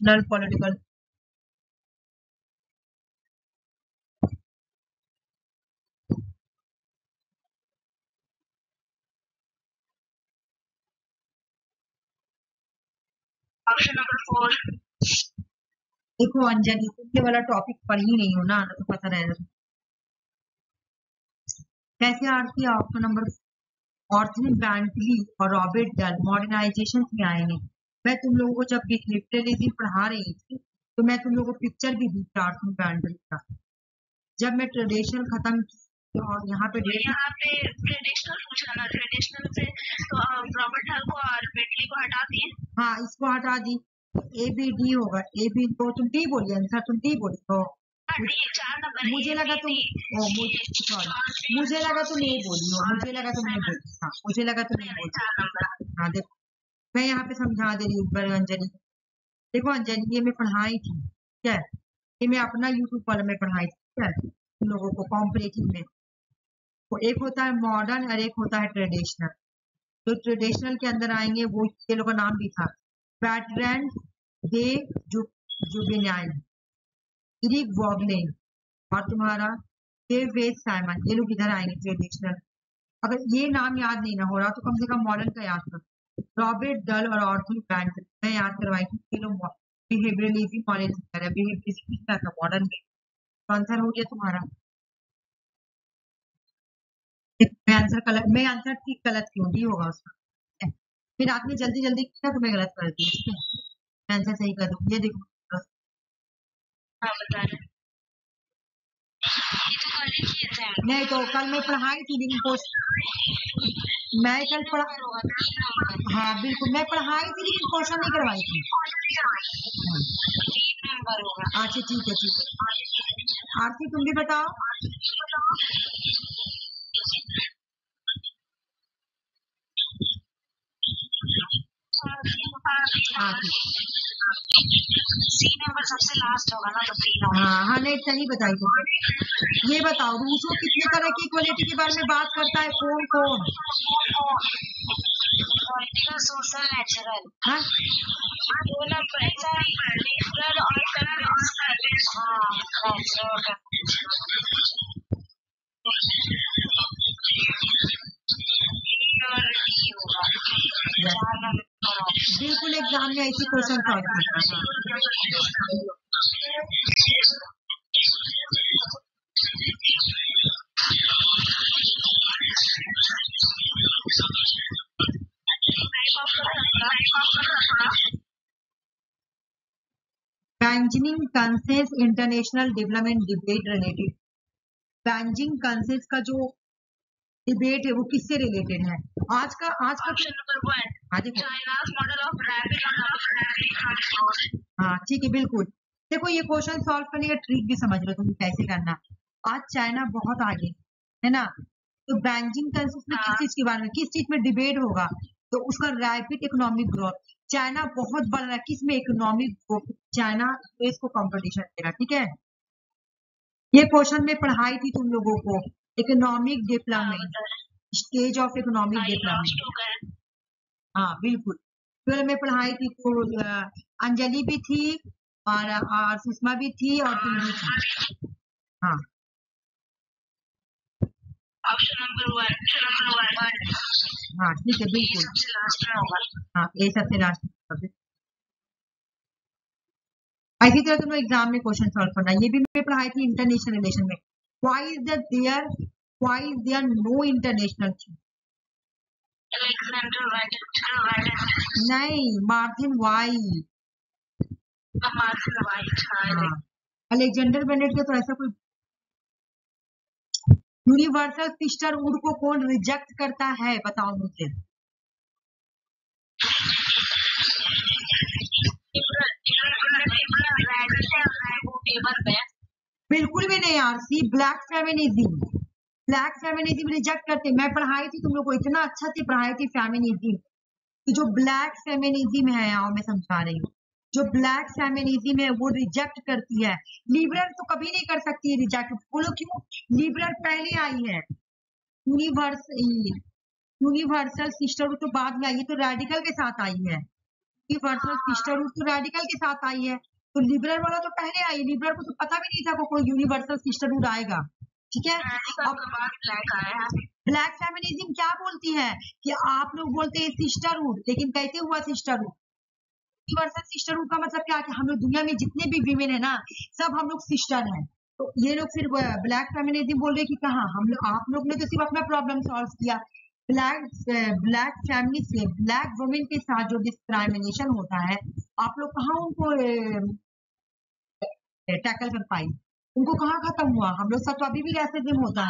Traditional political. Option number 4। देखो अंजलि, ये वाला टॉपिक पढ़ ही नहीं हो ना, तो पता रहेगा कैसे। आरती ऑप्शन नंबर ऑर्थन बैंटली और रॉबर्ट डल मॉडर्नाइजेशन में आएंगे। मैं तुम लोगों को जब लिटरेचर पढ़ा रही थी तो मैं तुम लोगों को पिक्चर भी दी थी ऑर्थन बैंटली का। जब मैं ट्रेडिशन खत्म की और यहाँ पे ट्रेडिशनल पूछा ना, ट्रेडिशनल से तो रॉबर्ट हल को और बेटली को हटा दिए। हाँ, इसको हटा दी, ए बी डी होगा। ए बी तो तुम डी बोलिए, आंसर तुम डी बोली तो मुझे लगा तुम सॉरी, मुझे लगा तुम नहीं बोली हो, मुझे लगा तुम नहीं बोली। हाँ, मुझे लगा तुम नहीं बोली। हाँ देखो, मैं यहाँ पे समझा दे रही हूँ पर अंजलि। देखो अंजलि, ये मैं पढ़ाई थी, क्या है, ये मैं अपना यूट्यूब पर मैं पढ़ाई थी, क्या है, तुम लोगों को कॉम्परेटिव में। तो एक होता है मॉडर्न और एक होता है ट्रेडिशनल। तो ट्रेडिशनल के अंदर आएंगे वो, ये लोग का नाम भी था बैटरैंड दे जुवेनाइल, इरिक वॉगलेन और तुम्हारा डेविड साइमन, ये लोग इधर आएंगे ट्रेडिशनल। अगर ये नाम याद नहीं ना हो रहा तो कम से कम मॉडर्न का याद करो। रॉबर्ट डल और ऑर्थर बैंटली, मैं याद करवाई थी, ये लोग बिहेवियरलिज्म नॉलेज है, बिहेवियरिज्म क्या था मॉडर्न में। तो आंसर हो गया तुम्हारा। मैं आंसर ठीक गलत क्यों दी होगा उसका, फिर रात में जल्दी जल्दी किया तो मैं गलत कर दी, ठीक है, मैं आंसर सही कर दूँ। ये देखो नहीं तो कल मैं पढ़ाई थी लेकिन मैं कल पढ़ा, हाँ बिल्कुल मैं पढ़ाई थी लेकिन क्वेश्चन नहीं करवाई थी। अच्छा ठीक है ठीक है। आरती तुम भी बताओ। सी नंबर सबसे लास्ट होगा ना, तो सी नंबर। हाँ नहीं सही बताई तुम। ये बताओ रूसो कितने तरह की इक्वलिटी के बारे में बात करता है, कौन कौन? Political, social, natural. हाँ दो नंबर पर्टिकुलर और बिल्कुल एग्जाम में ऐसी क्वेश्चन सॉल्व करता है। Beijing consensus international development debate related. Beijing consensus का जो डिबेट है वो किससे रिलेटेड है? आज का ऑप्शन नंबर 1, हाँ देखो चाइनाज मॉडल ऑफ रैपिड। हाँ ठीक है बिल्कुल। देखो ये क्वेश्चन सॉल्व करने का ट्रिक भी समझ लो तुम कैसे करना। आज चाइना बहुत आगे है ना, तो बैंजिंग कंसेंसस में किस चीज के बारे में, किस चीज में डिबेट होगा, तो उसका रैपिड इकोनॉमिक ग्रोथ। चाइना बहुत बढ़ रहा है, किसमें? Economic growth. चाइना इसको कंपटीशन देगा, ठीक है। ये क्वेश्चन में पढ़ाई थी तुम लोगों को, economic development, stage of economic development. हाँ बिल्कुल, फिर में पढ़ाई थी तो अंजलि भी थी और सुषमा भी थी और तुम भी थी। हाँ ऑप्शन नंबर 1। हाँ ठीक है बिल्कुल, सबसे लास्ट में होगा। हाँ ये सबसे लास्ट। इसी तरह तुम एग्जाम में क्वेश्चन सॉल्व करना, ये भी मैं पढ़ाई थी इंटरनेशनल रिलेशन में। Why is there no international? नहीं, मार्टिन वाइट। अलेक्जेंडर बेनेट के तो ऐसा कोई। यूनिवर्सल सिस्टरहुड को कौन रिजेक्ट करता है, बताओ मुझे। बिल्कुल भी नहीं यार, सी ब्लैक फेमिनिज्म रिजेक्ट करते। मैं पढ़ाई थी तुम लोग को, इतना अच्छा से पढ़ाई थी फेमिनिज्म। तो जो ब्लैक फेमिनिज्म है, आओ मैं समझा रही हूँ, जो ब्लैक फेमिनिज्म है वो रिजेक्ट करती है। लिबरल तो कभी नहीं कर सकती है रिजेक्ट, बोलो क्यों? लिबरल पहले आई है, यूनिवर्सल सिस्टरहुड तो बाद में आई है, तो रेडिकल के साथ आई है। यूनिवर्सल सिस्टरहुड तो रेडिकल के साथ आई है, तो लिबरल वाला तो पहले आई, लिबरल को तो पता भी नहीं था को कोई यूनिवर्सल सिस्टरहुड आएगा। ठीक है, अब ब्लैक फेमिनिज्म क्या बोलती है कि आप लोग बोलते हैं सिस्टरहुड, लेकिन कैसे हुआ सिस्टरहुड? यूनिवर्सल सिस्टरहुड का मतलब क्या कि हम लोग दुनिया में जितने भी वीमेन है ना, सब हम लोग सिस्टर हैं। तो ये लोग फिर ब्लैक फेमिनिज्म बोल रहे कि कहाँ हम लोग, आप लोग ने तो सिर्फ अपना प्रॉब्लम सॉल्व किया। ब्लैक फैमिली से ब्लैक वुमेन के साथ जो डिस्क्रिमिनेशन होता है, आप लोग कहाँ उनको टैकल कर पाई, उनको कहाँ खत्म हुआ? हम लोग सब तो अभी भी रेसिज्म होता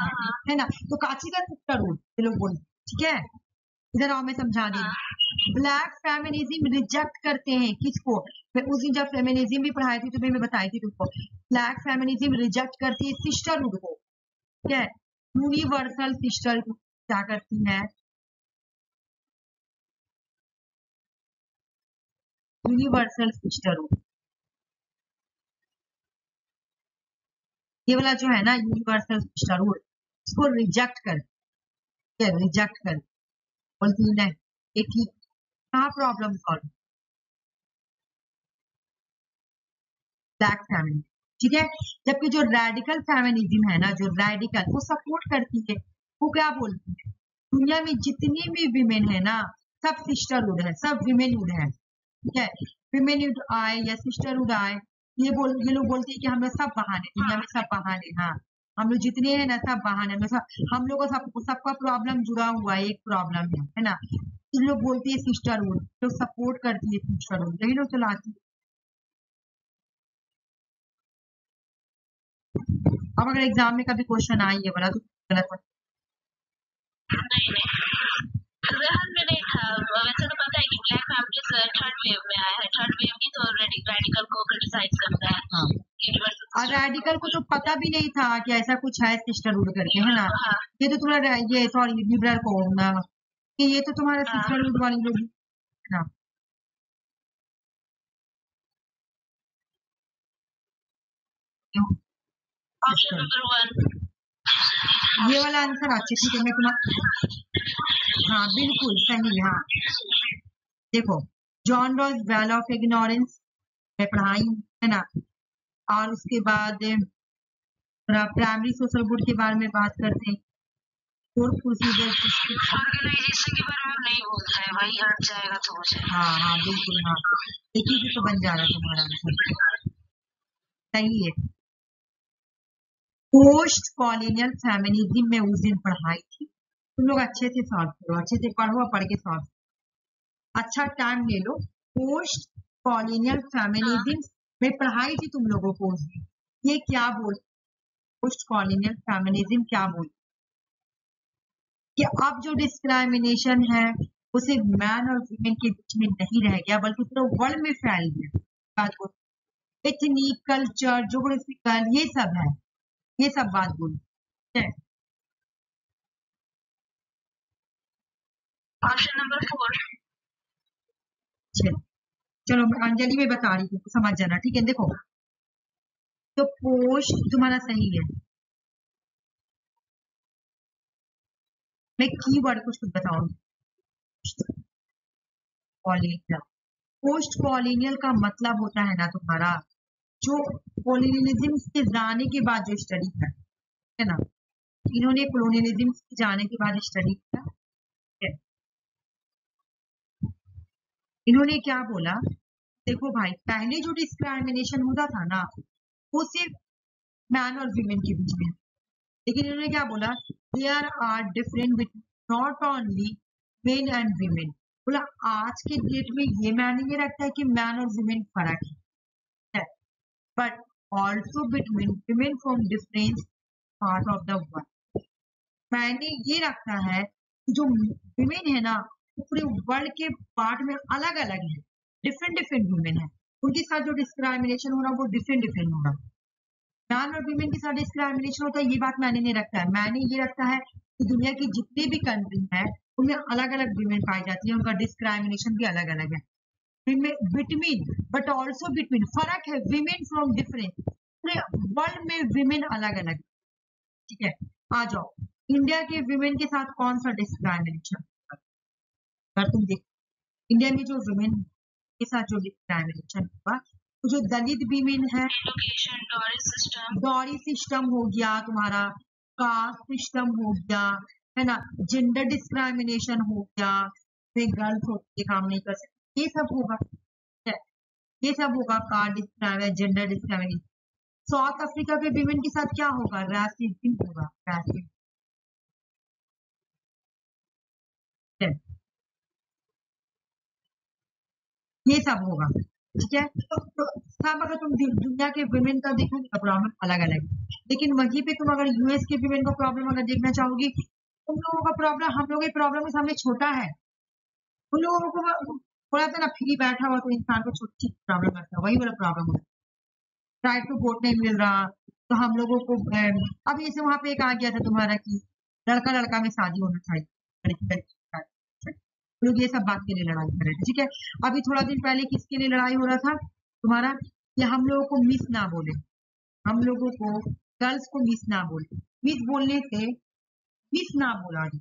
है ना, तो काची का सिस्टरहुड ये लोग बोलते, ठीक है। इधर आओ मैं समझा देंगे। ब्लैक फेमिनिज्म रिजेक्ट करते हैं किसको? मैं उस दिन जब फेमिनिज्म भी पढ़ाई थी तुम्हें मैं बताई थी तुमको, ब्लैक फेमिनिज्म रिजेक्ट करती है सिस्टरहुड को, ठीक है। यूनिवर्सल सिस्टरहुड क्या करती है? यूनिवर्सल सिस्टरहुड, ये वाला जो है ना यूनिवर्सल सिस्टरहुड, इसको रिजेक्ट कर, रिजेक्ट कर, बोलती है ये ठीक, कहाँ प्रॉब्लम सॉल्व? ब्लैक फेमिनिज्म, ठीक है। जबकि जो रेडिकल फेमिनिज्म है ना, जो रेडिकल वो सपोर्ट करती है, वो क्या बोलती है? दुनिया में जितनी भी विमेन है ना, सब सिस्टरहुड है, सब विमेनहुड है, ठीक है। विमेनहुड आए या सिस्टरहुड आए, ये लोग बोलते हैं कि हम लोग सब बहाने, दुनिया में सब बहाने, हाँ हम लोग जितने हैं ना सब बहाने, हम लोग को सबका प्रॉब्लम जुड़ा हुआ है, एक प्रॉब्लम है ना। ये लोग बोलते हैं सिस्टरहुड, लोग सपोर्ट करती है सिस्टरहुड, यही लोग चलाती है। अब अगर एग्जाम में कभी क्वेश्चन आए ये वाला तो गलत है। में नहीं था, वैसे तो पता है कि ब्लैक फैमिली थर्ड वेव में आया है, थर्ड वेव की तो रेडिकल को क्रिटिसाइज करता है। हाँ, और रेडिकल को तो पता भी नहीं था कि ऐसा कुछ है सिस्टरहुड करके, है ना। ये तो तुम्हारा ये सॉरी लिबरल को ना, कि ये तो तुम्हारा सिस्टरहुड वाली लोग ना। ये वाला आंसर अच्छे, ठीक है मैं तुम्हारा, हाँ बिल्कुल सही, हाँ देखो John Ross well of ignorance में पढ़ाई है ना, और उसके बाद प्राइमरी सोशल गुड के बारे में बात करते हैं, ऑर्गेनाइजेशन के बारे में नहीं बोलता है भाई, हट जाएगा तो मुझे। हाँ हाँ बिल्कुल, हाँ एक ही तो बन जाएगा तुम्हारा आंसर, सही है। पोस्ट कॉलोनियल फेमिनिज्म में उस दिन पढ़ाई थी, तुम लोग अच्छे से सॉल्व करो, अच्छे से पढ़ो, पढ़ के सॉल्व, अच्छा टाइम ले लो। पोस्ट कॉलोनियल फेमिनिज्म में पढ़ाई थी तुम लोगों को उस दिन, ये क्या बोल, पोस्ट कॉलोनियल फेमिनिज्म क्या बोल कि अब जो डिस्क्रिमिनेशन है वो सिर्फ मैन और वुमेन के बीच में नहीं रह गया, बल्कि पूरे वर्ल्ड में फैल गया। बात बोल, एथनिक, कल्चर, जोग्राफिकल, ये सब है, ये सब बात बोल है। Option number 4। चलो मैं अंजलि में बता रही हूँ, समझ जाना, ठीक है। देखो तो पोस्ट तुम्हारा सही है, मैं कीवर्ड कुछ बताऊंगी। कॉलोनियल, पोस्ट कॉलोनियल का मतलब होता है ना तुम्हारा, जो कॉलोनियलिज्म के जाने के बाद जो स्टडी है ना, इन्होंने कॉलोनियलिज्म के जाने के बाद स्टडी किया, इन्होंने क्या बोला, देखो भाई पहले जो डिस्क्रिमिनेशन होता था ना, वो सिर्फ मैन और वीमेन के बीच में, लेकिन इन्होंने क्या बोला, there are different between not only men and women, बोला आज के डेट में ये मायने ये रखता है कि मैन और वीमेन फर्क है, but also between women from different part of the world, मायने ये रखता है कि जो वीमेन है ना, पूरे वर्ल्ड के पार्ट में अलग अलग है, डिफरेंट डिफरेंट वुमेन है, उनके साथ जो डिस्क्रिमिनेशन हो रहा है वो डिफरेंट डिफरेंट हो रहा है। मैन और वीमेन के साथ डिस्क्रिमिनेशन होता है, ये बात मैंने नहीं रखता है, मैंने ये रखता है कि दुनिया की जितनी भी कंट्री है उनमें अलग अलग वीमेन पाई जाती है, उनका डिस्क्रिमिनेशन भी अलग अलग है। बिटवीन बट ऑल्सो बिटवीन, फर्क है, वीमेन फ्रॉम डिफरेंट, पूरे वर्ल्ड में वीमेन अलग अलग, ठीक है। आ जाओ, इंडिया के वीमेन के साथ कौन सा डिस्क्रिमिनेशन, अगर तुम देखो इंडिया में जो वुमेन के साथ जो डिस्क्रिमिनेशन होगा, तो जो दलित विमेन है, डॉरी सिस्टम हो गया तुम्हारा, कास्ट सिस्टम हो गया, है ना, जेंडर डिस्क्रिमिनेशन हो गया, फिर गर्ल्स होते काम नहीं कर सकते, ये सब होगा, ये सब होगा, caste discrimination, gender discrimination. South Africa के विमेन के साथ क्या होगा, रैसिज्म होगा, रैसिज्म, ये सब होगा, ठीक है। तो सब अगर तुम दुनिया के विमेन का देखोगे तो प्रॉब्लम अलग अलग है, लेकिन वहीं पे तुम अगर यूएस के विमेन का प्रॉब्लम अगर देखना चाहोगी, उन लोगों का प्रॉब्लम हम लोगों के प्रॉब्लम के सामने छोटा है। उन लोगों को थोड़ा सा ना फ्री बैठा हुआ तो इंसान को छोटी छोटी प्रॉब्लम लगता है, वही वाला प्रॉब्लम है, राइट टू वोट नहीं मिल रहा, तो हम लोगों को अब जैसे वहां पे एक आ गया था तुम्हारा कि लड़का लड़का में शादी होना चाहिए, लड़की लड़की की शादी, लोग ये सब बात के लिए लड़ाई कर रहे थे, ठीक है। अभी थोड़ा दिन पहले किसके लिए लड़ाई हो रहा था तुम्हारा, कि हम लोगों को मिस ना बोले, हम लोगों को गर्ल्स को मिस ना बोले, मिस बोलने से मिस ना बोला जाए,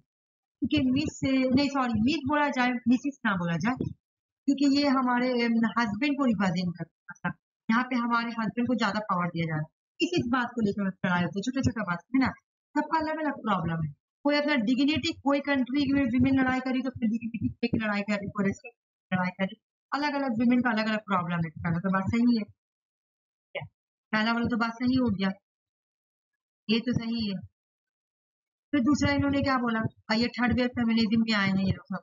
क्योंकि मिस से नहीं, सॉरी, मिस बोला जाए, मिसिस ना बोला जाए, क्योंकि ये हमारे हस्बैंड को रिप्रेजेंट करता है, यहाँ पे हमारे हस्बैंड को ज्यादा पावर दिया जा रहा है, इस बात को लेकर लड़ाई होती है, छोटा छोटा बात है ना, सबका अलग अलग प्रॉब्लम है, कोई अपना डिग्निटी, कोई कंट्री में विमेन लड़ाई करी तो अपनी डिग्निटी की लड़ाई करी, कोई रेस्पेक्ट लड़ाई करी, अलग अलग विमेन का अलग अलग प्रॉब्लम है, पहला तो बात सही है, पहला वाला तो बात सही हो गया, ये तो सही है। फिर दूसरा इन्होंने क्या बोला, ये थर्ड वेव फेमिनिज्म में आए हैं ये लोग सब,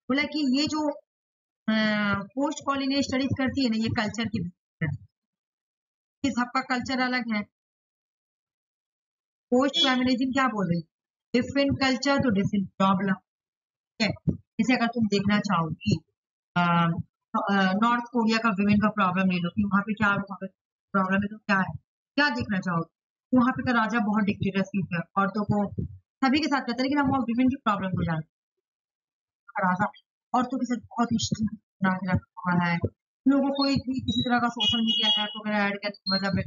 बोला कि ये जो पोस्ट कॉलोनियल स्टडीज करती है ना, ये कल्चर की, सबका कल्चर अलग है, पोस्ट फेमिनिज्म क्या बोल रही है, डिफरेंट कल्चर तो डिफरेंट प्रॉब्लम, ठीक है। जैसे अगर तुम देखना चाहोगी नॉर्थ कोरिया का विमेन का प्रॉब्लम ले लो कि वहाँ पे क्या प्रॉब्लम है, तो क्या है, क्या देखना चाहोगे, वहाँ पे का राजा बहुत डिक्टेटरशिप है, औरतों को सभी के साथ करता है, लेकिन हम विमेन की प्रॉब्लम हो जाती है, राजा औरतों के साथ बहुत हिस्ट्री बना के रखा हुआ है, लोगों को किसी तरह का सोशल मीडिया ऐप वगैरह ऐड करने मतलब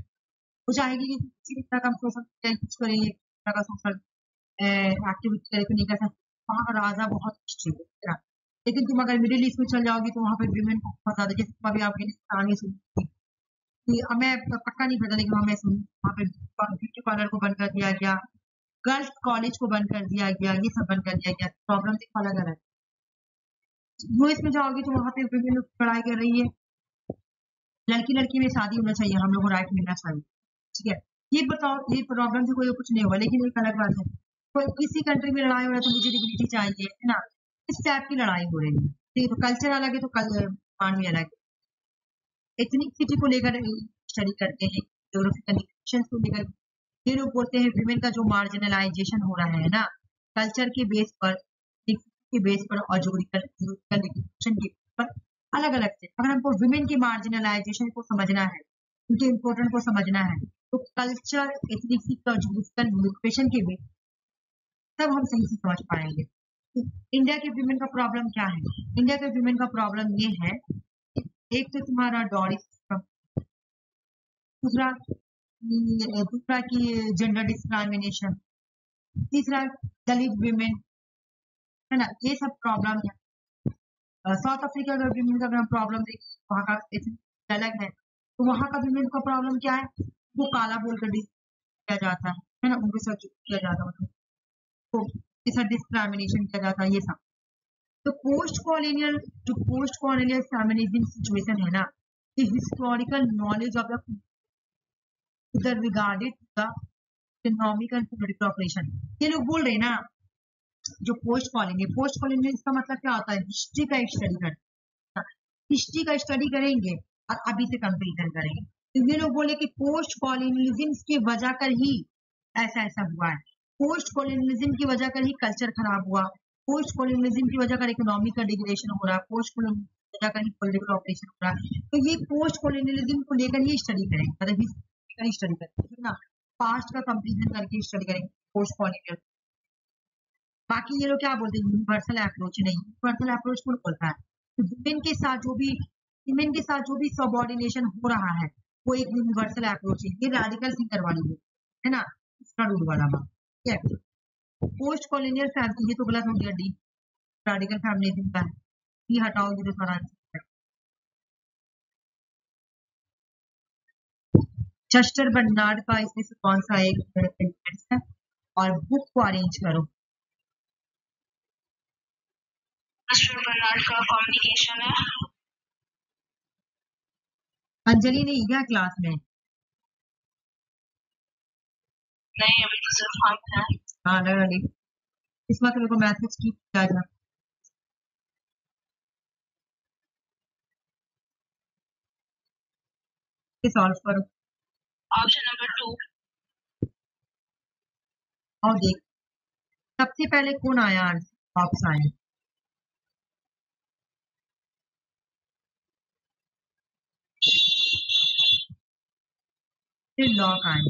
वो चाहेगी कि किसी भी तरह का हम सोशल मीडिया यूज करें, तरह का सोशल एक्टिविटी करें तो नहीं कर सकते, वहाँ का राजा बहुत हिस्ट्री है, लेकिन तुम अगर मिडिल ईस्ट में चल जाओगी तो वहाँ पे विमेन को बहुत ज्यादा, जैसे अभी आपके कहानी सुनी कि मैं पक्का नहीं पता, लेकिन हमें वहाँ पे ब्यूटी पार्लर को बंद कर दिया गया, गर्ल्स कॉलेज को बंद कर दिया गया, ये सब बंद कर दिया गया, प्रॉब्लम देखो अलग अलग। यूएस में जाओगी तो वहाँ पे विमेन पढ़ाई कर रही है, लड़की लड़की में शादी होना चाहिए, हम लोग को राइट मिलना चाहिए, ठीक है। ये बताओ, ये प्रॉब्लम से कोई कुछ नहीं हुआ, लेकिन एक अलग बात है, कोई किसी कंट्री में लड़ाई हो रहा है तो मुझे डिग्निटी चाहिए, है ना, इस टाइप की लड़ाई हो रही है, ठीक है। तो कल्चर अलग है तो मान भी अलग है, एथनिसिटी को लेकर स्टडी करते हैं, ज्योग्राफिकल को लेकर, ये लोग बोलते हैं विमेन का जो मार्जिनलाइजेशन हो रहा है ना, कल्चर के बेस पर, के बेस पर और ज्योग्राफिकल के पर अलग अलग से, अगर हमको विमेन की मार्जिनलाइजेशन को समझना है, उनके इम्पोर्टेंट को समझना है, तो कल्चर, एथनिसिटी और ज्योग्राफिकल लोकेशन के बेस तब हम सही से समझ पाएंगे। इंडिया के विमेन का प्रॉब्लम क्या है, इंडिया के विमेन का प्रॉब्लम ये है, एक तो तुम्हारा डॉरी सिस्टम, दूसरा की जेंडर डिस्क्रिमिनेशन, तीसरा दलित विमेन, है ना, ये सब प्रॉब्लम है। साउथ अफ्रीका का विमेन का अगर हम प्रॉब्लम देखें, वहाँ का अलग है, तो वहाँ का विमेन का प्रॉब्लम क्या है, वो काला बोलकर किया जाता है ना, उनके साथ किया जाता है, तो ये सब डिस्क्रिमिनेशन किया जाता है, ये सब। तो पोस्ट कॉलोनियल फेमिनिज्म सिचुएशन है ना, historical knowledge of the regarded the economic and political operation, ये लोग बोल रहे हैं ना, जो पोस्ट कॉलोनियल इसका मतलब क्या होता है, हिस्ट्री का स्टडी करना, हिस्ट्री का स्टडी करेंगे और अभी से कंपेरिजन करेंगे, तो ये लोग बोले कि पोस्ट कॉलोनियलिज्म की वजह कर ही ऐसा ऐसा हुआ है, पोस्ट कॉलोनियलिज्म की वजह कर ही कल्चर खराब हुआ, पोस्ट कॉलोनियलिज्म की वजह कर इकोनॉमिक का डिग्रेडेशन हो रहा है, पोस्ट कॉलोनियलिज्म की वजह कर ही पॉलिटिकल ऑपरेशन हो रहा है, तो ये पोस्ट कॉलोनियलिज्म को लेकर ही स्टडी करेंगे, मतलब हिस्ट्री स्टडी करेंगे ना, पास्ट का कंपेरिजन करके स्टडी करेंगे पोस्ट कॉलोनियल। बाकी ये लोग क्या बोलते हैं, यूनिवर्सल अप्रोच, नहीं, यूनिवर्सल अप्रोच कौन बोलता है, तो विमेन के साथ जो भी सबऑर्डिनेशन हो रहा है वो एक यूनिवर्सल अप्रोच है, ये रेडिकल थिंकर वाली है ना, इसका रूल वाला बात, ठीक है। पोस्ट कॉलोनियल फैमिली, ये तो गलत हो गया, डी रेडिकल फैमिली का है, ये हटाओगे तो सारा चेस्टर बर्नार्ड का इसमें से कौन सा एक सेंटेंस है और बुक को अरेंज करो। चेस्टर बर्नार्ड का कम्युनिकेशन है। अंजलि नहीं क्या क्लास में? नहीं, अभी तो सिर्फ हम हैं। हाँ लगा ली। इस वक्त मेरे को मैसेज की क्या जा सॉल्व करो ऑप्शन नंबर 2। और देख सबसे पहले कौन आया ऑप्शन आए। फिर लॉक आए,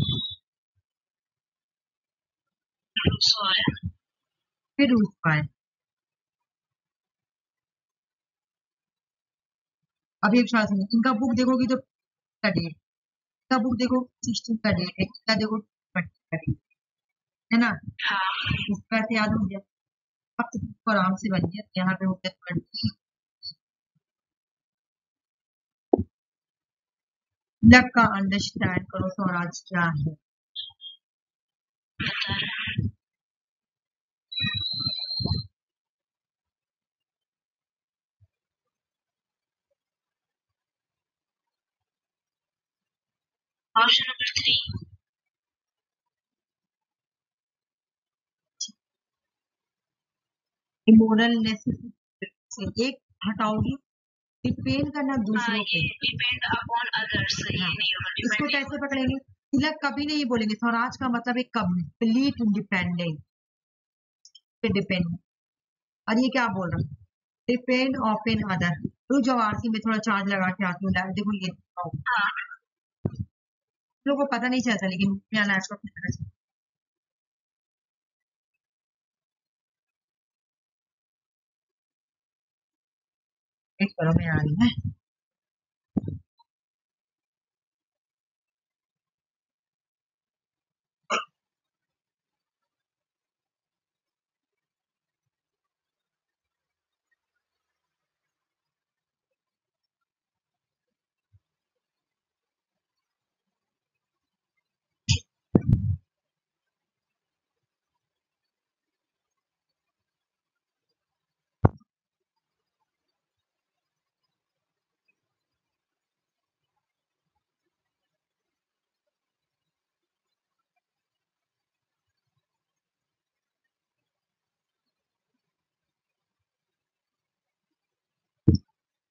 फिर रूस आए। अब एक साथ में इनका बुक देखोगी तो का डेट, इनका बुक देखो 16 का डेट है, इनका देखो 20 का डेट है ना। हाँ। इसका ऐसे याद हो गया। अब तो आराम से बन गया, यहाँ पे हो गया 20। लग का अंडरस्टैंड करो स्वराज क्या है। Option number 3। इमोरल से एक हटाओगी, डिपेंड करना दूसरों पे। डिपेंड अपॉन अदर्स, ये नहीं होगा। इसको कैसे पकड़ेंगे? तिलक कभी नहीं बोलेंगे स्वराज का मतलब है कंप्लीट इंडिपेंडेंट पे डिपेंड। और ये क्या बोल रहा है? Depend of an other. तो जो आरसी में थोड़ा चार्ज लगा के आती हूँ, देखो ये लोगों को पता नहीं चलता, लेकिन यहाँ लैपटॉप में पता चलता। एक करो मैं आ रही है।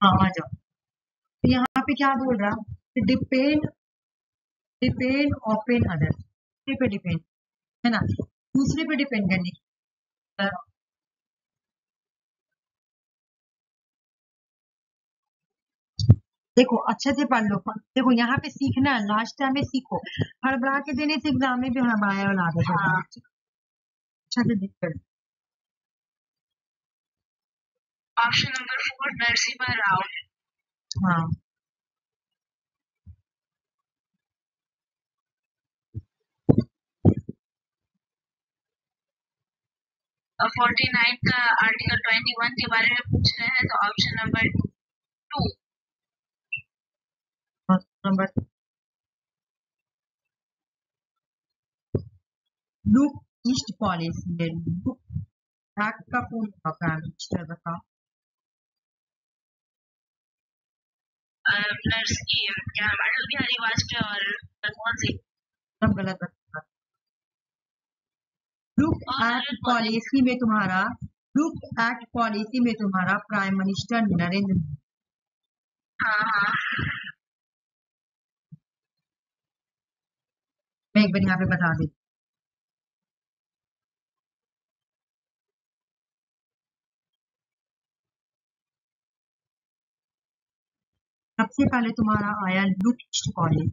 हाँ आ जाओ। तो यहाँ पे क्या बोल रहा है? Depend depend of an other, दूसरे पे डिपेंड है ना, दूसरे पे डिपेंड करने की। देखो अच्छे से पढ़ लो, देखो यहाँ पे सीखना है, लास्ट टाइम में सीखो, हड़बड़ा के देने से एग्जाम में भी हड़बड़ाया वाला आदत होता है। अच्छा से देख कर। Option number 4 Narasimha Rao. हाँ 49 का आर्टिकल 21 के बारे में पूछ रहे हैं, तो option number 2। Number look east policy है, लुक एक्ट का पूर्ण प्राइम मिनिस्टर बताओ। क्या अटल बिहारी वाजपेयी और मनमोहन सिंह। सब गलत बता। लुक एक्ट पॉलिसी में तुम्हारा, लुक एक्ट पॉलिसी में तुम्हारा प्राइम मिनिस्टर नरेंद्र मोदी। हाँ हाँ। मैं एक बार यहाँ पे बता देती। सबसे पहले तुम्हारा आया look east policy.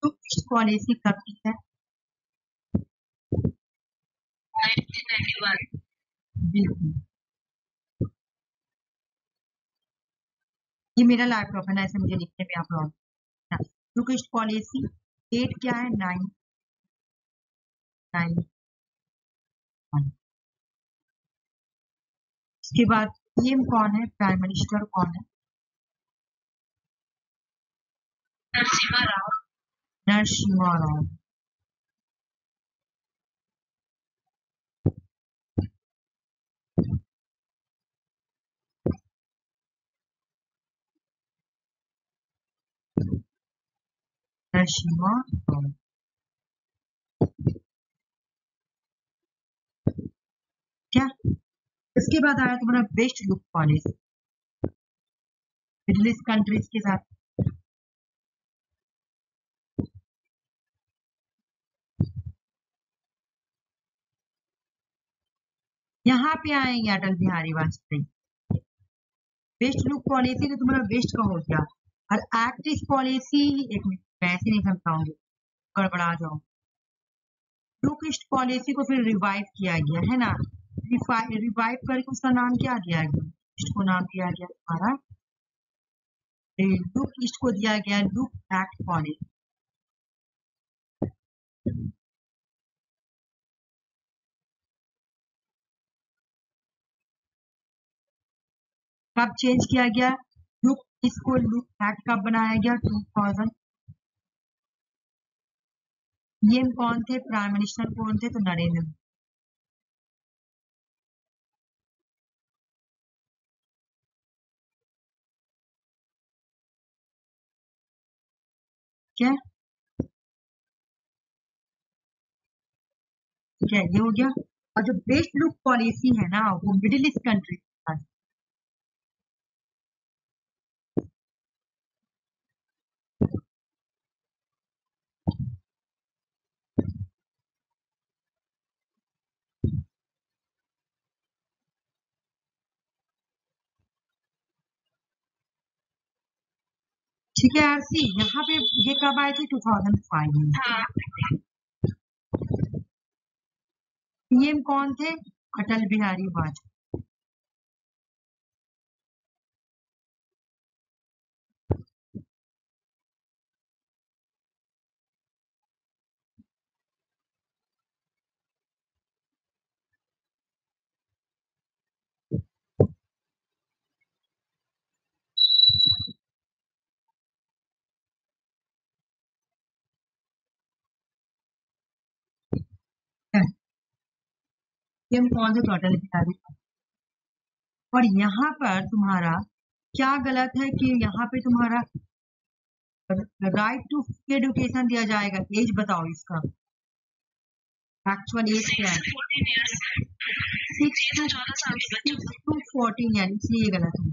Look east policy कब की है? 1991। बिल्कुल, ये मेरा लैपटॉप है ना, ऐसे मुझे लिखने में आप problem. Look east policy date क्या है? 9/9 उसके बाद पीएम कौन है, प्राइम मिनिस्टर कौन है? नरसिम्हा राव। नरसिम्हा राव। नरसिम्हा राव। क्या? इसके बाद आया तुम्हारा west look policy middle east countries के साथ। यहाँ पे आएंगे Atal Bihari Vajpayee. West look policy तो तुम्हारा बेस्ट का हो गया, और एक्ट ईस्ट पॉलिसी, एक मिनट मैं ऐसे नहीं समझाऊंगी, गड़बड़ा जाओ। लुक ईस्ट पॉलिसी को फिर रिवाइव किया गया है ना, रिवाइव करके उसका नाम क्या दिया गया, ईस्ट को नाम दिया गया तुम्हारा, लुक ईस्ट को दिया गया लुक एक्ट पॉलिसी। कब चेंज किया गया लुक, इसको लुक एक्ट कब बनाया गया, 2000। पीएम कौन थे, प्राइम मिनिस्टर कौन थे, तो नरेंद्र। क्या? ठीक है, ये हो गया। और जो बेस्ट लुक पॉलिसी है ना, वो मिडिल ईस्ट कंट्री। ठीक है आरसी, यहाँ पे ये कब आए थे, 2005 में। पीएम कौन थे, अटल बिहारी वाजपेयी। पीएम कौन थे, तो अटल बिहारी। और यहाँ पर तुम्हारा क्या गलत है कि यहाँ पे तुम्हारा राइट टू फ्री एजुकेशन दिया जाएगा, एज बताओ इसका, एक्चुअल एज क्या है, 6 to 14, यानी इसलिए ये गलत है।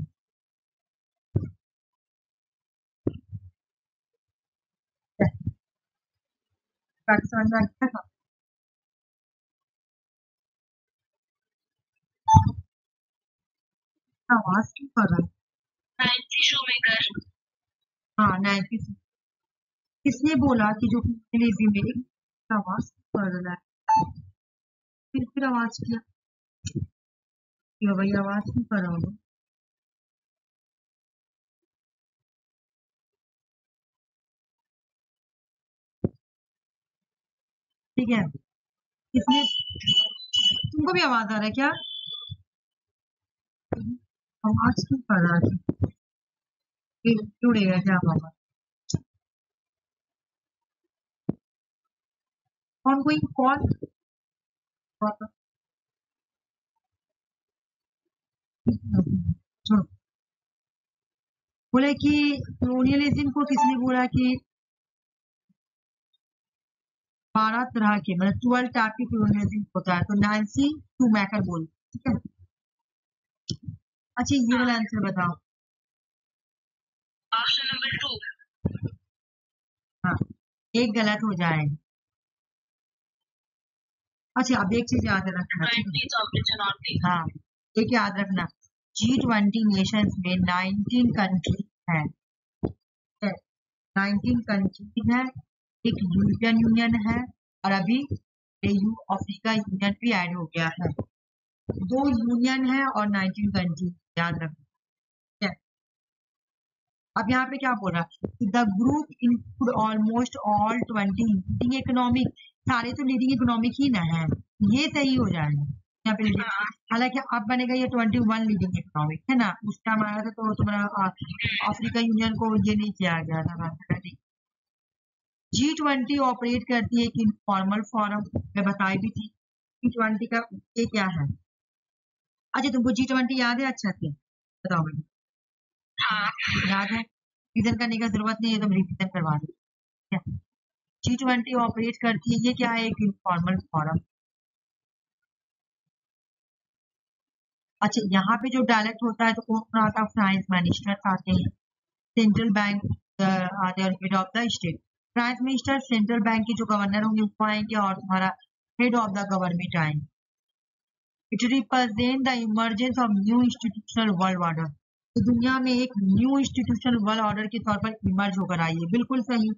आवाज क्यों कर रहा है, हाँ 90। किसने बोला कि जो में आवाज कर रहा है, फिर आवाज किया, भाई आवाज क्यों कर रहा हूँ। ठीक है, किसने, तुमको भी आवाज आ रहा है क्या, आवाज क्यों कर रहा है, जुड़ेगा क्या बाबा, कौन कोई कॉल, छोड़ो। बोले कि कॉलोनियलिज्म को किसने बोला कि 12 तरह के, मतलब 12 टाइप के कॉलोनियलिज्म होता है, तो नैन्सी टू मैकर बोल, ठीक है। अच्छा ये वाला आंसर बताओ, ऑप्शन नंबर 2। हाँ एक गलत हो जाएगा। अच्छा अब एक चीज याद रखना, हाँ एक याद रखना, G20 नेशंस में 19 कंट्री है, 19 कंट्रीज है, एक यूरोपियन यूनियन है, और अभी EU अफ्रीका यूनियन भी ऐड हो गया है, 2 यूनियन है और 19 कंट्री, याद रखना। अब यहाँ पे क्या बोल रहा है, the group include almost all 20 leading economic, सारे तो लीडिंग इकोनॉमिक ही ना है, ये सही हो जाएगा, यहाँ पे लीडिंग, हालांकि अब बनेगा ये 21 लीडिंग इकोनॉमिक है ना। उस टाइम आया था तो तुम्हारा अफ्रीका यूनियन को ये नहीं किया गया था। G20 ऑपरेट करती है एक इनफॉर्मल फॉरम, मैं बताई भी थी G20 का ये क्या है। अच्छा तुमको G20 याद है अच्छा से बताओ मुझे। हाँ याद है, रिवीजन करने की जरूरत नहीं है, तुम रिवीजन करवा दो। G20 ऑपरेट करती है, ये क्या है, एक इनफॉर्मल फॉरम। अच्छा यहाँ पे जो डायरेक्ट होता है तो कौन आता है, फाइनेंस मिनिस्टर आते हैं, सेंट्रल बैंक आते हैं, head of the state. Finance minister central bank के जो गवर्नर होंगे वो आएंगे और तुम्हारा हेड ऑफ द गवर्नमेंट आएंगे। It represent the emergence of new institutional world order, तो दुनिया में एक न्यू इंस्टीट्यूशनल वर्ल्ड ऑर्डर के तौर पर इमर्ज होकर आई है। बिल्कुल सही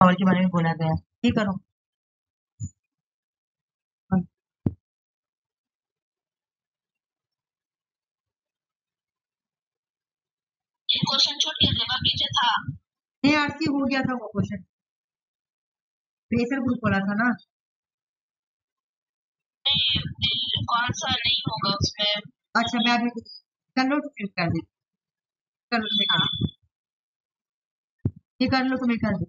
और के बारे में बोला गया। ये करो क्वेश्चन छूट गया, पीछे था। नहीं आरती हो गया था वो क्वेश्चन, प्रेशर ग्रुप बोला था ना। कौन सा नहीं होगा उसमें। अच्छा मैं अभी कर लो तो फिर कर दे, कर लो तुम्हें कर दो, ये कर लो तुम्हें कर दो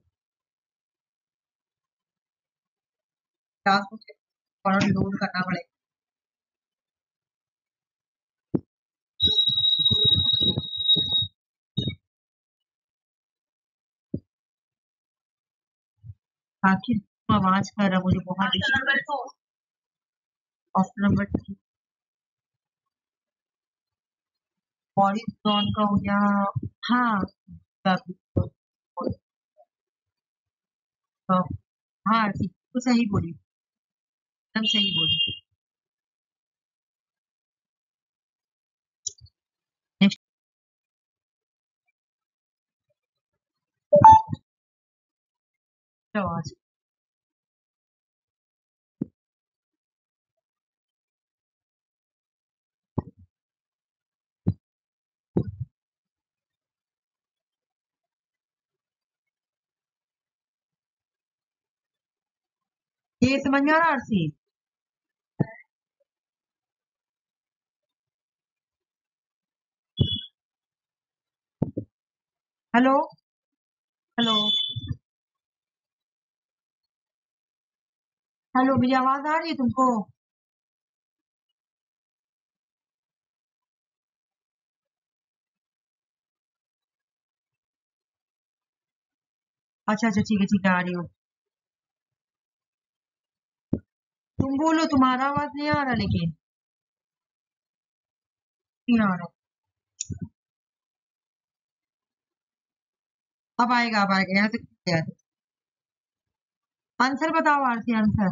टास्क और लोड करना पड़ेगा। आखिर आवाज कर रहा मुझे बहुत। ऑप्शन नंबर 2 बॉडी ड्रॉन का हो गया। हाँ हाँ ठीक तो सही बोली, एकदम सही बोली। नेक्स्ट आवाज ये समझ में आ रहा आरसी। हेलो हेलो हेलो मेरी आवाज आ रही है तुमको। अच्छा अच्छा ठीक है आ रही हो। तुम बोलो, तुम्हारा आवाज नहीं आ रहा, लेकिन नहीं आ रहा। अब आएगा यहाँ तक। आंसर बताओ आरती, आंसर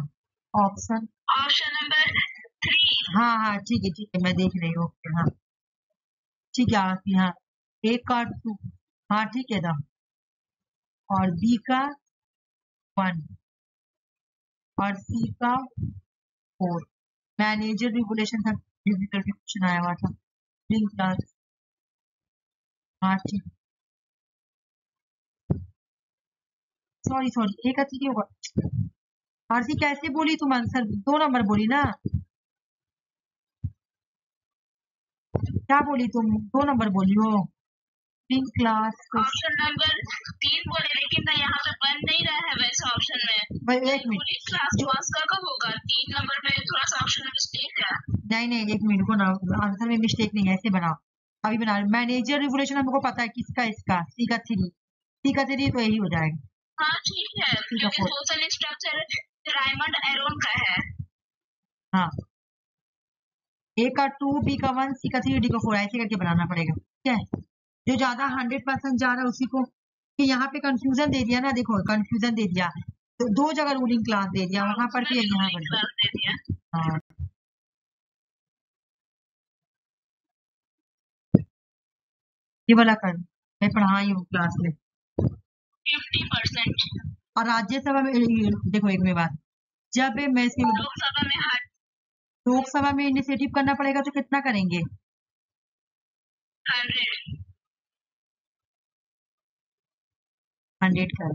ऑप्शन। Option number 3। हाँ ठीक है मैं देख रही हूँ। हाँ ठीक है आरती, हाँ ए का 2, हाँ ठीक है ना, और बी का 1 और सी का 4। मैनेजर रेगुलेशन था, डिजिटल क्वेश्चन आया हुआ था। लिंक क्लास, हाँ ठीक। सॉरी सॉरी एक अच्छी होगा। आरती कैसे बोली तुम, आंसर 2 नंबर बोली ना, क्या बोली तुम, 2 नंबर बोली हो। लिंक क्लास ऑप्शन नंबर 3 बोले, लेकिन ना यहाँ पे बन नहीं रहा है वैसे ऑप्शन में। भाई एक मिनट क्लास पास का कब होगा, 3 नंबर पे थोड़ा सा ऑप्शन में मिस्टेक है। नहीं एक मिनट को ना, आंसर में मिस्टेक नहीं है, ऐसे बनाओ। अभी बना मैनेजर रेगुलेशन हमको पता है किसका, इसका सी का 3, सी का 3 तो यही हो जाएगा। हाँ ठीक है, क्योंकि सोशल स्ट्रक्चर रायमंड एरोन का है। हाँ ए का 2, बी का 1, सी का 3, डी का 4, ऐसे करके बनाना पड़ेगा। ठीक है, जो ज्यादा 100% जा रहा है उसी को, कि यहाँ पे कंफ्यूजन दे दिया ना, देखो कंफ्यूजन दे दिया, तो 2 जगह रूलिंग क्लास दे दिया, वहां पर भी यहाँ पर। हाँ ये वाला कर, मैं पढ़ाई हूँ क्लास में 50%। और राज्यसभा में देखो एक में बात, जब मैं इसमें लोकसभा में इनिशिएटिव करना पड़ेगा तो कितना करेंगे, 100 कर।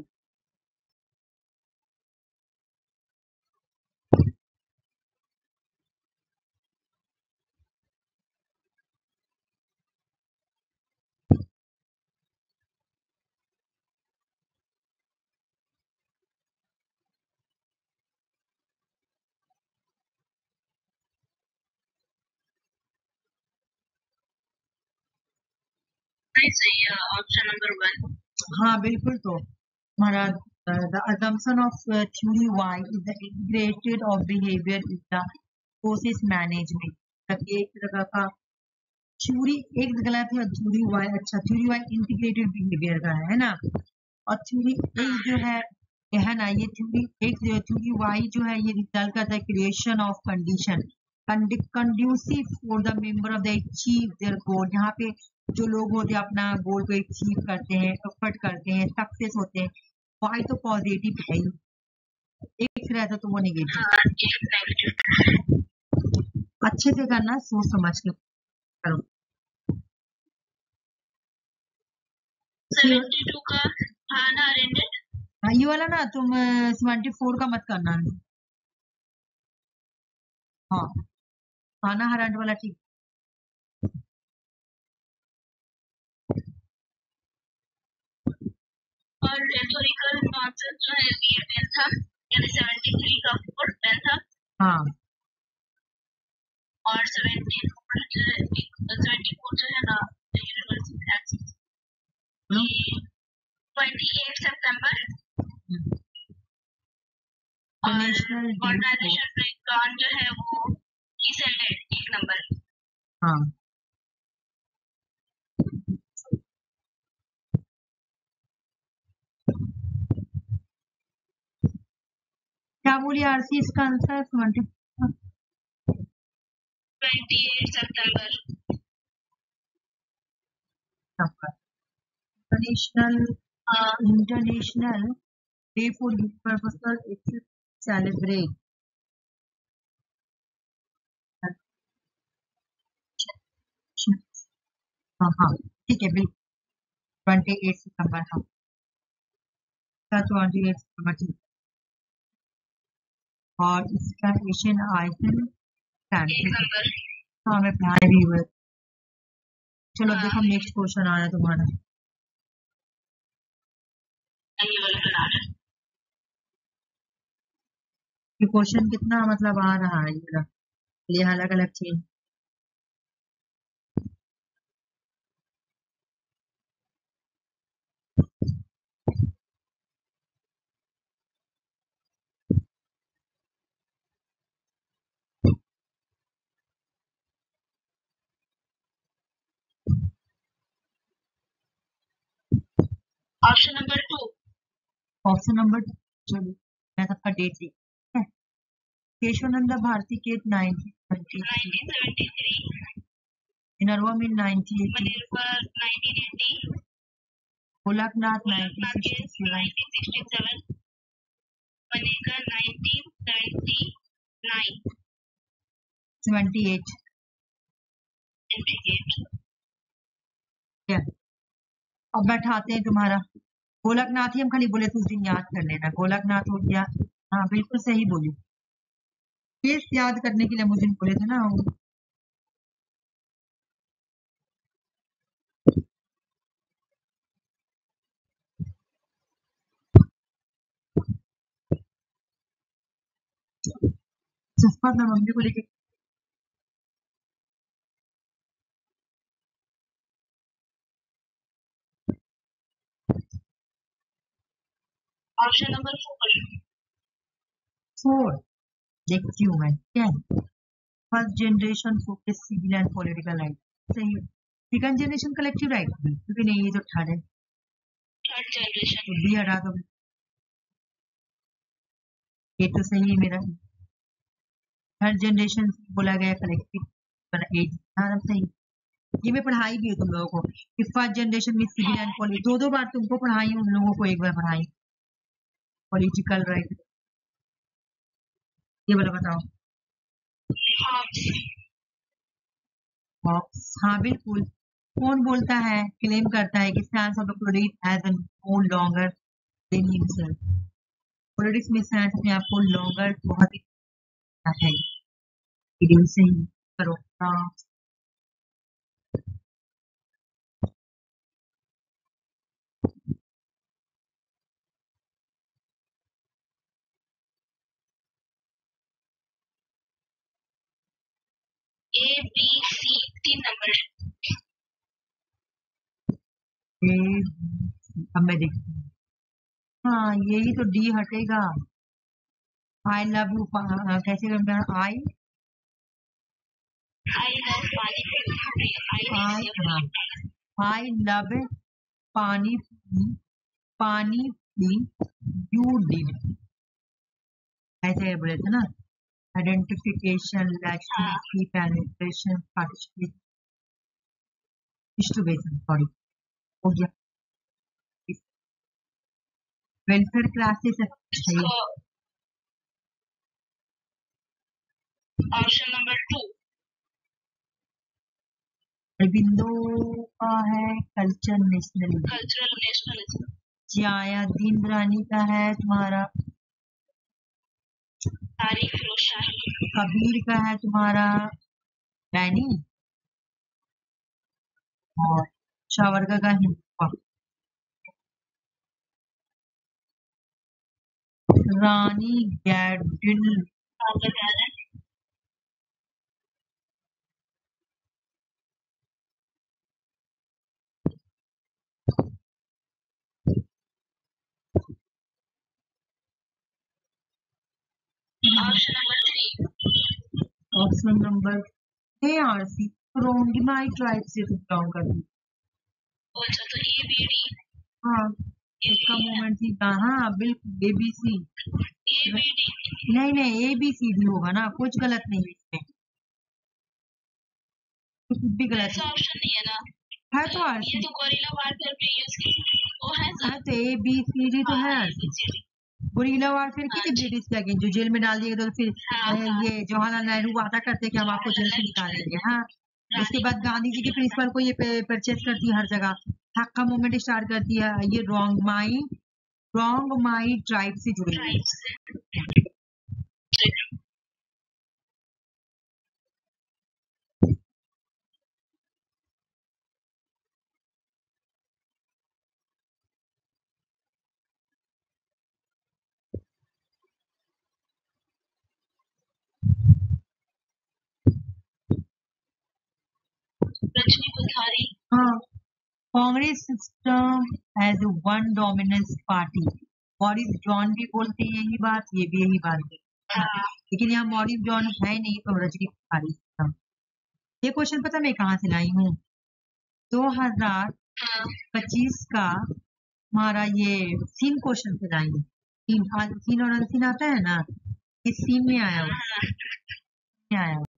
भी सही है ऑप्शन नंबर 1। हाँ बिल्कुल। तो हमारा the assumption of theory Y is the integrated of behavior is the process management। मतलब एक जगह का थ्योरी एक गलत है और थ्योरी वाई अच्छा थ्योरी वाई इंटीग्रेटेड बिहेवियर का है ना। और थ्योरी एक जो है ना ये थ्योरी एक थ्योरी वाई जो है ये रिजल्ट करता है creation of condition conducive for the member of the achieve their गोल। यहाँ पे जो लोग होते हैं अपना गोल को अचीव करते हैं एफर्ट करते हैं सक्सेस होते हैं। वाई तो पॉजिटिव है ही, एक से रहता तो वो नेगेटिव। अच्छे से करना सोच समझ के करो। 72 का खाना अरेंडेड। हाँ ये वाला ना तुम 74 का मत करना। हाँ खाना हरांड वाला ठीक। और रेटोरिकल नॉनसेंस जो है ये 10 था, यानी 73 का 4 10 था। हाँ और 74 जो है ना यूनिवर्सल एक्सेस ये 28 सितंबर। और ऑर्गेनाइजेशन ब्रेकडाउन जो है वो रीसेंटेड 1 नंबर। हाँ क्या बोली आरसी इसका आंसर 28 सितंबर। International day for universal access celebrate. हाँ हाँ ठीक है बिल्कुल 28 सितंबर। हाँ 28 सितंबर ठीक। और इसका एशियन आइकन सैंडविच। हाँ मैं पढ़ाई भी हुआ। चलो देखो नेक्स्ट क्वेश्चन आ रहा है तुम्हारा। ये क्वेश्चन कितना मतलब आ रहा है ये अलग अलग चीज। Option number 2। ऑप्शन नंबर चलो मैं सबका डेट लिख केशवानंद भारती के 1973 इनरवा में 1980 गोलकनाथ 1967 मनेकर 1979 78 क्या। अब बैठाते हैं तुम्हारा गोलकनाथ ही हम खाली बोले तो उस दिन याद कर लेना गोलकनाथ हो गया। हाँ बिल्कुल सही बोली। केस याद करने के लिए मुझे बोले थे ना। जज्बा मैं मम्मी को लेके ऑप्शन नंबर 4 देखती हूँ मैं क्या है। First generation focus civil and political right सही। सेकंड जनरेशन कलेक्टिव राइट क्योंकि नहीं ये तो थर्ड है। थर्ड जनरेशन तो बी हटा दो। ये तो सही है मेरा। थर्ड जनरेशन बोला गया कलेक्टिव सही। ये मैं पढ़ाई भी हूँ तुम लोगों को कि फर्स्ट जनरेशन में सिविल एंड पॉलिटिकल दो बार तुमको पढ़ाई हूँ उन लोगों को एक बार पढ़ाई पॉलिटिकल राइट। ये वाला बताओ। हाँ बिल्कुल। कौन बोलता है क्लेम करता है कि science of the chloride has an more longer than himself. Politics में साइंस अपने आप को लॉन्गर बहुत ही है। से ही करो। हाँ A B C 3 नंबर। ए अब मैं देखती हूँ। हाँ यही तो डी हटेगा। आई लव यू कैसे करना है? आई आई लव पानी पानी पी यू डिड ऐसे बोले थे ना। Identification activity penetration participation distribution sorry हो गया। वेलफेयर क्लासेस है। ऑप्शन नंबर 2 अरबिंदो का है कल्चरल नेशनलिज्म। जिया दीन रानी का है तुम्हारा तारीख फिरोज शाही। कबीर का है तुम्हारा डैनी और शावरका का हिंदुआ। Rani Gaidin option number A आरसी रोंगिमाई ट्राइब से बिलोंग करती। अच्छा तो ए बी डी। हाँ इसका मूवमेंट थी हाँ बिल्कुल एबीसी नहीं एबीसीडी होगा ना कुछ गलत नहीं है इसमें कुछ भी गलत ऑप्शन नहीं है ना है तो आरसी ये तो गोरिल्ला वारफेयर पे यूज की वो है हाँ तो एबीसीडी तो है आरसी। गोरिल्ला वारफेयर की थी ब्रिटिश के अगेंस्ट जो जेल में डाल दिए तो फिर ये जवाहरलाल नेहरू वादा करते कि हम आपको जेल से निकालेंगे। हाँ उसके बाद गांधी जी के प्रिंसिपल को ये परचेज करती है हर जगह हक्का मूवमेंट स्टार्ट करती है। ये रॉन्ग माई ट्राइब से जुड़ी हुई है। हाँ Congress system as one dominance party Morris John भी बोलते हैं यही बात ये भी यही बात है लेकिन यहाँ मॉरिस जॉन है नहीं तो रजनी बुखारी सिस्टम। ये क्वेश्चन पता मैं कहाँ से लाई हूँ 2025 का हमारा ये सीन क्वेश्चन से लाई हूँ। सीन और अनसीन आता है ना इस सीन में आया